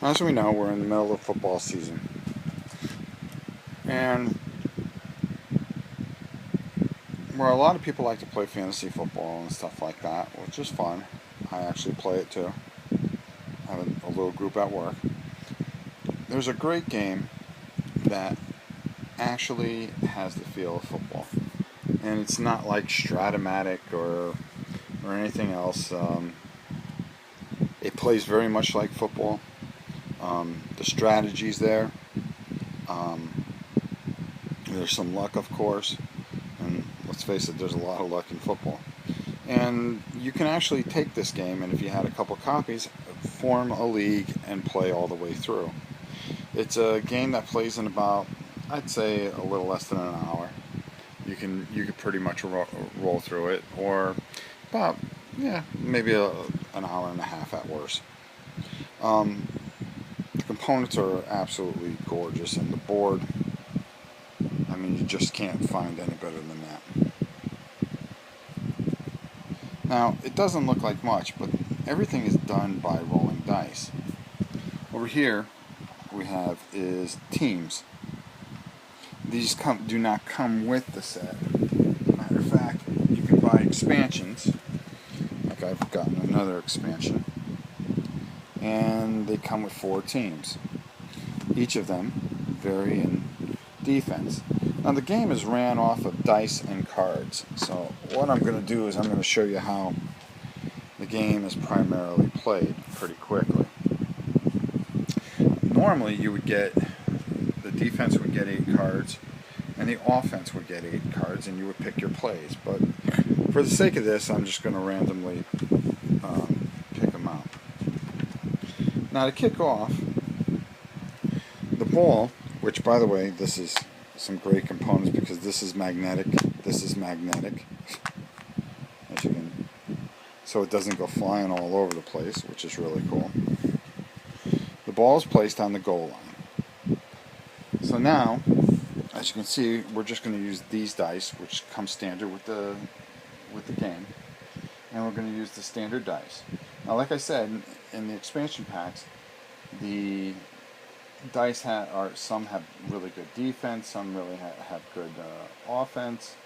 As we know, we're in the middle of football season, and where a lot of people like to play fantasy football and stuff like that, which is fun. I actually play it too. I have a little group at work. There's a great game that actually has the feel of football, and it's not like Stratomatic or anything else. It plays very much like football. The strategy's there. Um, there's some luck, of course, and let's face it, there's a lot of luck in football. And you can actually take this game, and if you had a couple copies, form a league and play all the way through. It's a game that plays in about, I'd say, a little less than an hour. You could pretty much roll through it, or about maybe an hour and a half at worst. Um, the components are absolutely gorgeous, and the board, I mean, you just can't find any better than that. Now, it doesn't look like much, but everything is done by rolling dice. Over here, we have is teams. These do not come with the set. Matter of fact, you can buy expansions. Like I've gotten another expansion. And they come with 4 teams. Each of them vary in defense. Now the game is ran off of dice and cards. So what I'm going to do is I'm going to show you how the game is primarily played pretty quickly. Normally you would get, the defense would get 8 cards and the offense would get 8 cards, and you would pick your plays. But for the sake of this, I'm just going to randomly pick them out. Now to kick off, the ball, which by the way, this is some great components because this is magnetic, as you can, so it doesn't go flying all over the place, which is really cool. The ball is placed on the goal line. So now, as you can see, we're just going to use these dice, which come standard with the game, and we're going to use the standard dice. Now, like I said, in the expansion packs, the dice some have really good defense, some really have good offense,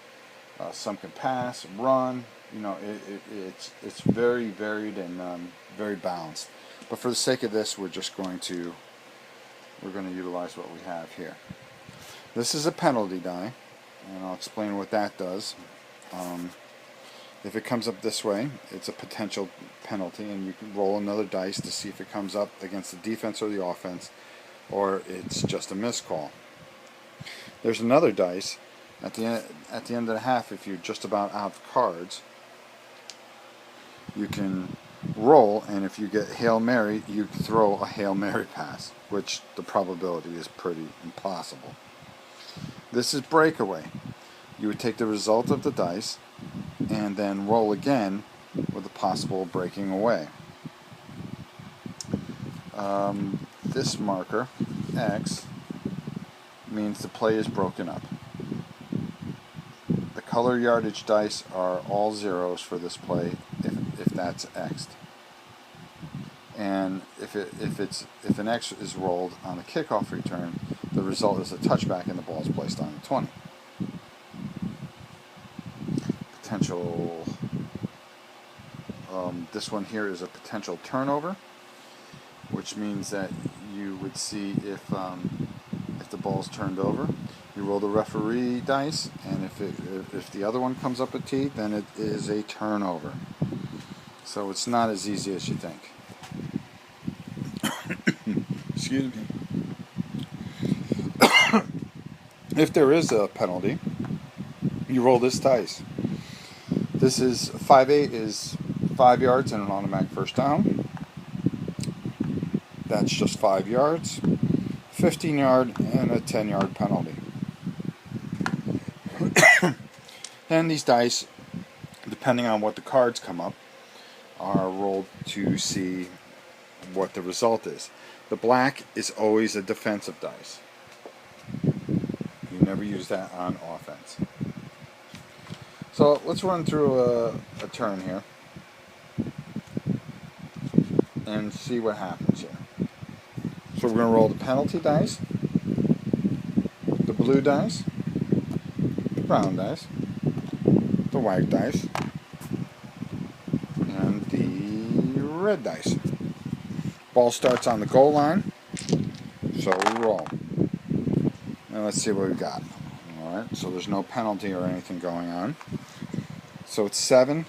some can pass, run. You know, it's very varied and very balanced. But for the sake of this, we're going to utilize what we have here. This is a penalty die, and I'll explain what that does. If it comes up this way, it's a potential penalty, and you can roll another dice to see if it comes up against the defense or the offense, or it's just a miscall. There's another dice at the end of the half. If you're just about out of cards, you can roll, and if you get Hail Mary, you throw a Hail Mary pass, which the probability is pretty impossible. This is breakaway. You would take the result of the dice and then roll again with a possible breaking away. This marker, X, means the play is broken up. The color yardage dice are all zeros for this play if that's X'd. And if an X is rolled on the kickoff return, the result is a touchback and the ball is placed on the 20. Potential. This one here is a potential turnover, which means that you would see if the ball's turned over. You roll the referee dice, and if the other one comes up a T, then it is a turnover. So it's not as easy as you think. Excuse me. If there is a penalty, you roll this dice. This is 5-8 is 5 yards and an automatic first down. That's just 5 yards. 15-yard and a 10-yard penalty. And these dice, depending on what the cards come up, are rolled to see what the result is. The black is always a defensive dice. You never use that on offense. So let's run through a turn here and see what happens here. So we're going to roll the penalty dice, the blue dice, the brown dice, the white dice, and the red dice. Ball starts on the goal line, so we roll. And let's see what we've got. Alright, so there's no penalty or anything going on. So it's 7,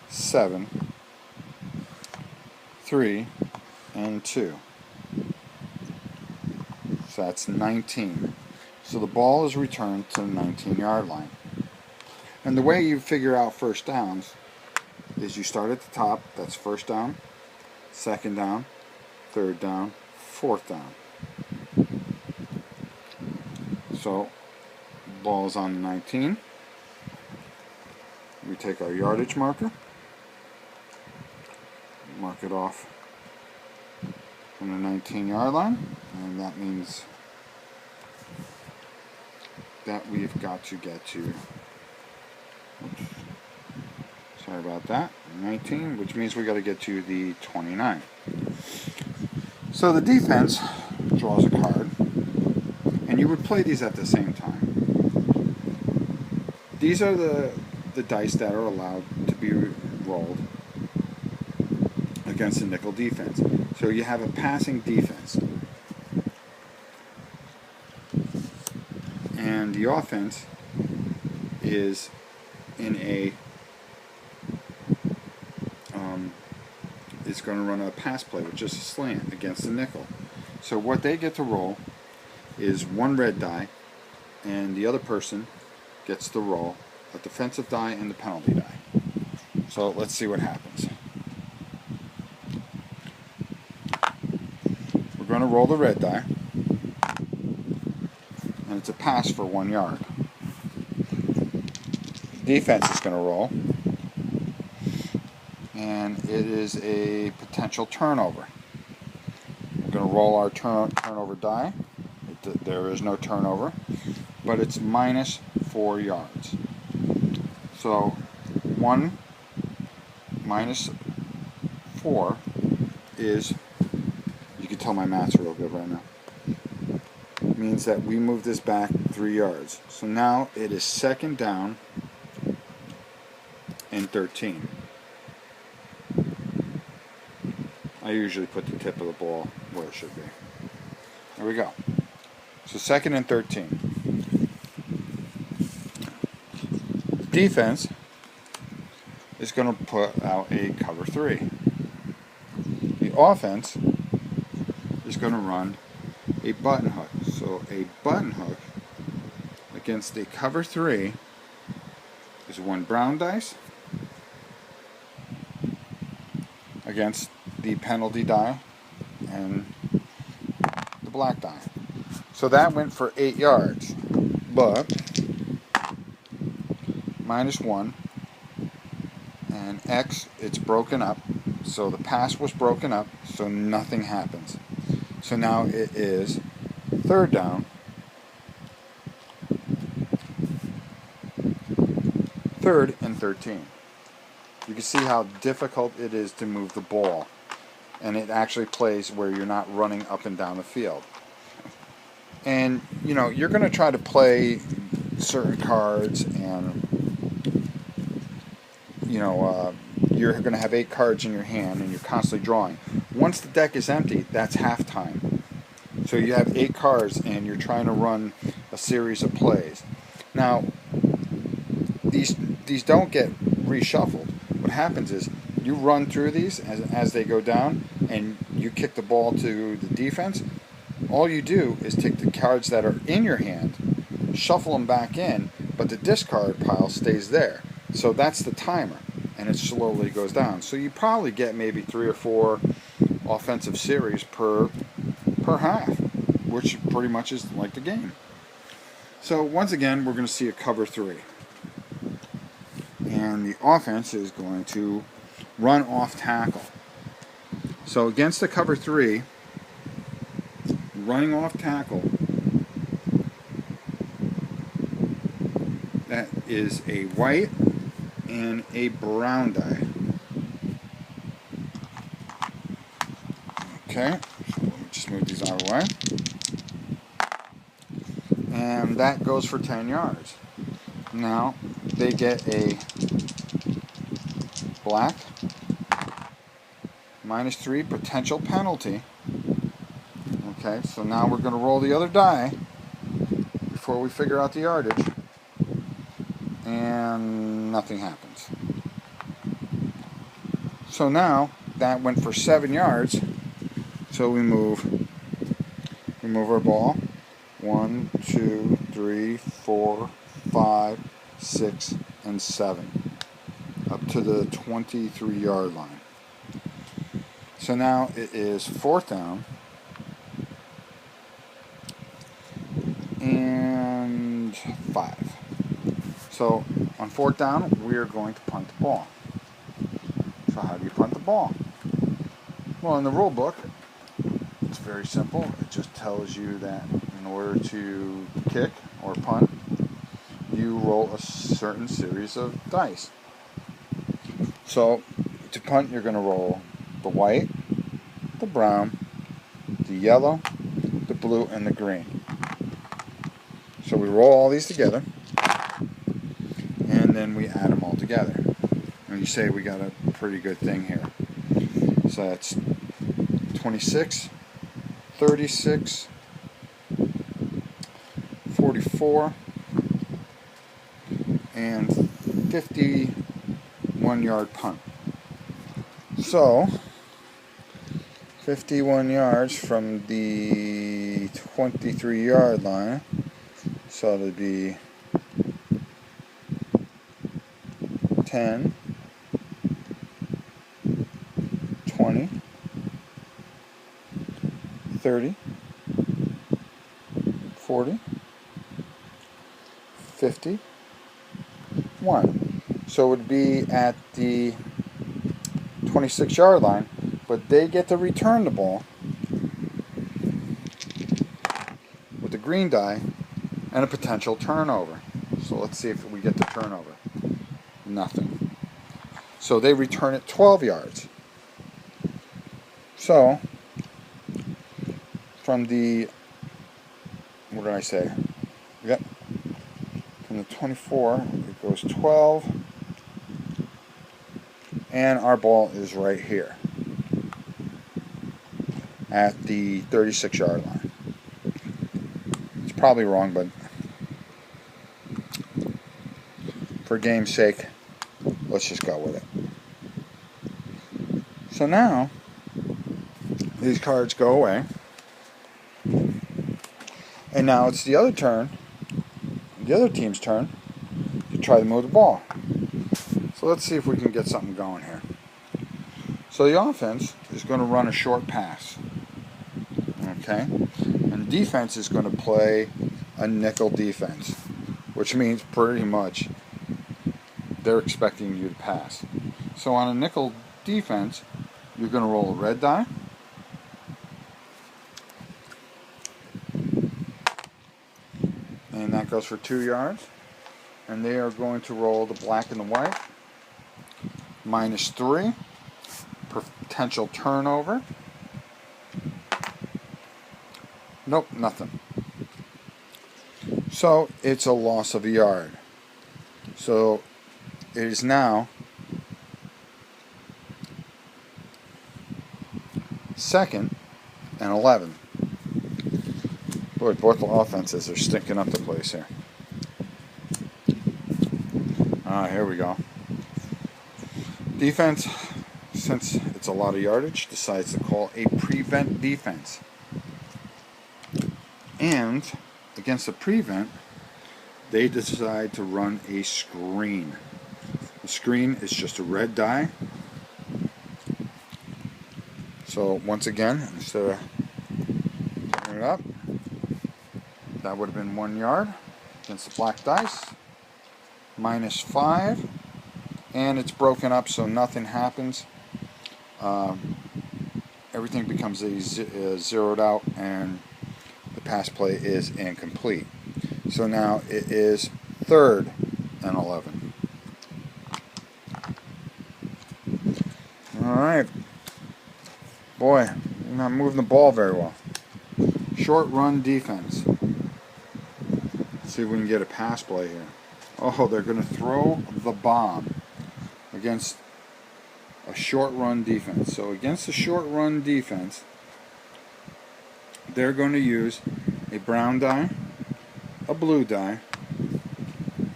7, 3, and 2. So that's 19. So the ball is returned to the 19-yard line. And the way you figure out first downs is you start at the top, that's first down, second down, third down, fourth down. So, ball is on the 19. We take our yardage marker, mark it off from the 19-yard line, and that means that we've got to get to, oops, sorry about that, 19, which means we got to get to the 29. So the defense draws a card, and you would play these at the same time. These are the dice that are allowed to be rolled against the nickel defense. So you have a passing defense. And the offense is in a is going to run a pass play with just a slant against the nickel. So what they get to roll is one red die, and the other person gets to roll a defensive die and the penalty die. So let's see what happens. We're going to roll the red die, and it's a pass for 1 yard. Defense is going to roll, and it is a potential turnover. We're going to roll our turnover die. There is no turnover, but it's minus 4 yards. So 1 minus 4 is, you can tell my math's real good right now, means that we move this back 3 yards. So now it is second down and 13. I usually put the tip of the ball where it should be. There we go. So second and 13. Defense is going to put out a cover 3. The offense is going to run a button hook. So a button hook against a cover 3 is 1 brown dice against the penalty die and the black die. So that went for 8 yards, but minus 1, and X, it's broken up, so the pass was broken up, so nothing happens. So now it is third down, third and 13. You can see how difficult it is to move the ball, and it actually plays where you're not running up and down the field. And you know, you're going to try to play certain cards, and you know, you're going to have 8 cards in your hand and you're constantly drawing. Once the deck is empty, that's halftime. So you have 8 cards and you're trying to run a series of plays. Now, these don't get reshuffled. What happens is you run through these as they go down, and you kick the ball to the defense. All you do is take the cards that are in your hand, shuffle them back in, but the discard pile stays there. So that's the timer, and it slowly goes down. So you probably get maybe 3 or 4 offensive series per half, which pretty much is like the game. So once again, we're going to see a cover 3. And the offense is going to run off tackle. So against the cover 3, running off tackle, that is a white and a brown die. Okay, so let me just move these out of the way. And that goes for 10 yards. Now, they get a black -3 potential penalty. Okay, so now we're going to roll the other die before we figure out the yardage. And nothing happens. So now, that went for 7 yards. So we move our ball. 1, 2, 3, 4, 5, 6, and 7. Up to the 23-yard line. So now it is 4th down. And 5. So on 4th down, we are going to punt the ball. So how do you punt the ball? Well, in the rule book, it's very simple. It just tells you that in order to kick or punt, you roll a certain series of dice. So to punt, you're going to roll the white, the brown, the yellow, the blue, and the green. So we roll all these together, and then we add them all together. And you say we got a pretty good thing here. So that's 26, 36, 44, and 51-yard punt. So 51 yards from the 23-yard line. So it'd be 10, 20, 30, 40, 50, 1. So it would be at the 26-yard line, but they get to return the ball with the green die and a potential turnover. So let's see if we get the turnover. Nothing. So they return it 12 yards. So from the, what did I say? Yep. From the 24, it goes 12. And our ball is right here at the 36-yard line. It's probably wrong, but for game's sake, let's just go with it. So now, these cards go away. And now it's the other team's turn to try to move the ball. So let's see if we can get something going here. So the offense is going to run a short pass. Okay? And defense is going to play a nickel defense, which means pretty much they're expecting you to pass. So on a nickel defense, you're going to roll a red die. And that goes for 2 yards. And they are going to roll the black and the white. -3. Potential turnover. Nope, nothing. So it's a loss of a yard. So it is now 2nd and 11. Boy, both the offenses are stinking up the place here. Here we go. Defense, since it's a lot of yardage, decides to call a prevent defense. And against the prevent, they decide to run a screen. The screen is just a red die. So once again, instead of putting it up, that would have been 1 yard against the black dice. -5. And it's broken up, so nothing happens. Everything becomes zeroed out, and the pass play is incomplete. So now it is 3rd and 11. All right. Boy, not moving the ball very well. Short run defense. Let's see if we can get a pass play here. Oh, they're going to throw the bomb against a short run defense. So against a short run defense, they're going to use a brown die, a blue die,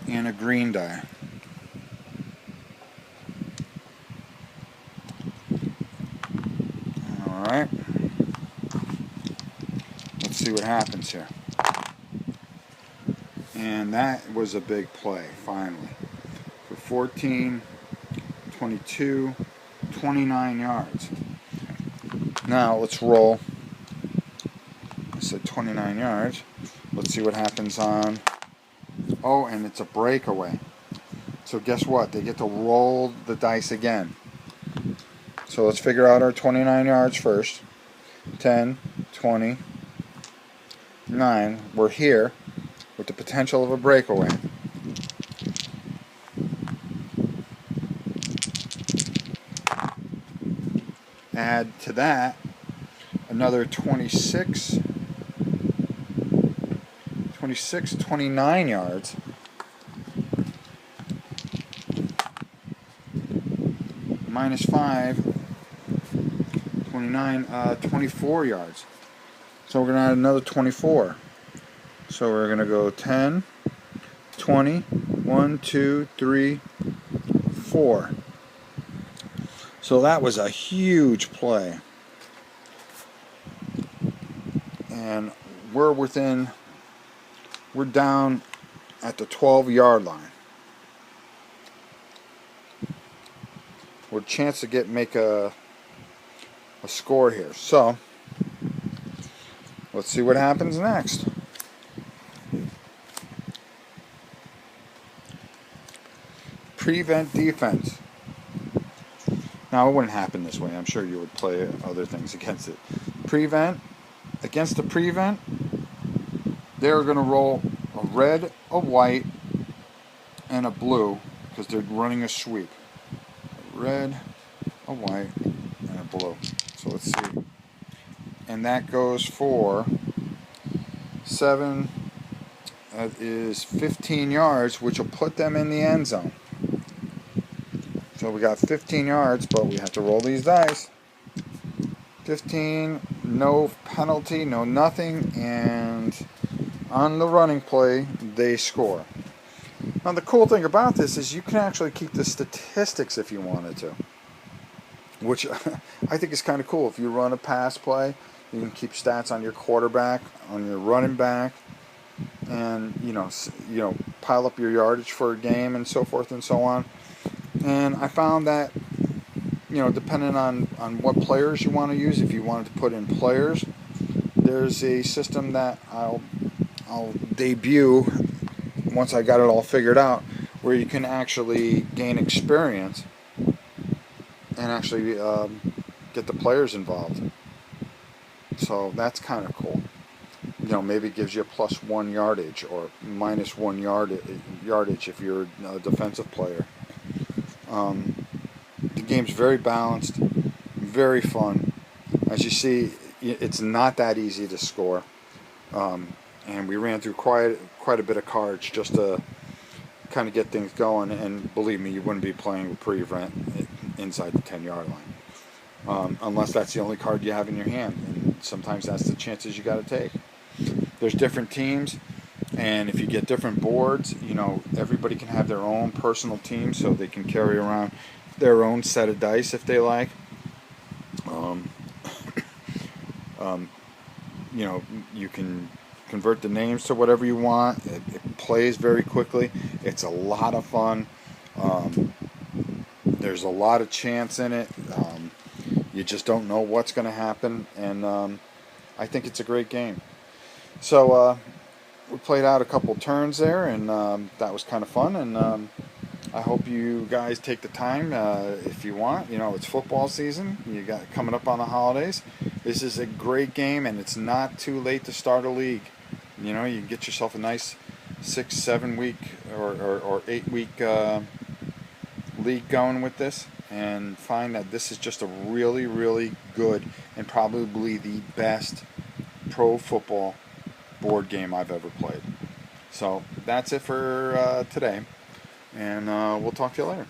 and a green die. Alright. Let's see what happens here. And that was a big play, finally. For 14, 22, 29 yards. Now let's roll. I said 29 yards. Let's see what happens on... Oh, and it's a breakaway. So guess what? They get to roll the dice again. So let's figure out our 29 yards first. 10, 20, 9. We're here with the potential of a breakaway. Add to that another 26, 29 yards. Minus 5, 29, 24 yards. So we're going to add another 24. So we're going to go 10, 20, 1, 2, 3, 4. So that was a huge play. And we're down at the 12-yard line. With a chance to make a score here. So let's see what happens next. Prevent defense. Now it wouldn't happen this way. I'm sure you would play other things against it. Prevent. Against the prevent, they're going to roll a red, a white, and a blue because they're running a sweep. A red, a white, and a blue. So let's see. And that goes for 7. That is 15 yards, which will put them in the end zone. So we got 15 yards, but we have to roll these dice. 15, no penalty, no nothing, and on the running play, they score. Now the cool thing about this is you can actually keep the statistics if you wanted to, which I think is kind of cool. If you run a pass play, you can keep stats on your quarterback, on your running back, and you know pile up your yardage for a game and so forth and so on. And I found that, depending on what players you want to use, if you wanted to put in players, there's a system that I'll debut once I got it all figured out, where you can actually gain experience and actually get the players involved. So that's kind of cool. Maybe it gives you a +1 yardage or -1 yardage if you're a defensive player. The game's very balanced, very fun. As you see, it's not that easy to score, and we ran through quite a bit of cards just to kind of get things going. And believe me, you wouldn't be playing with prevent inside the 10-yard line, unless that's the only card you have in your hand. And sometimes that's the chances you got to take. There's different teams. And if you get different boards, everybody can have their own personal team, so they can carry around their own set of dice if they like. You can convert the names to whatever you want. It plays very quickly. It's a lot of fun. There's a lot of chance in it. You just don't know what's going to happen, and I think it's a great game. So we played out a couple turns there, and that was kind of fun. And I hope you guys take the time if you want. It's football season. You got coming up on the holidays. This is a great game, and it's not too late to start a league. You can get yourself a nice 6-7 week or 8 week league going with this, and find that this is just a really, really good and probably the best pro football board game I've ever played. So that's it for today, and we'll talk to you later.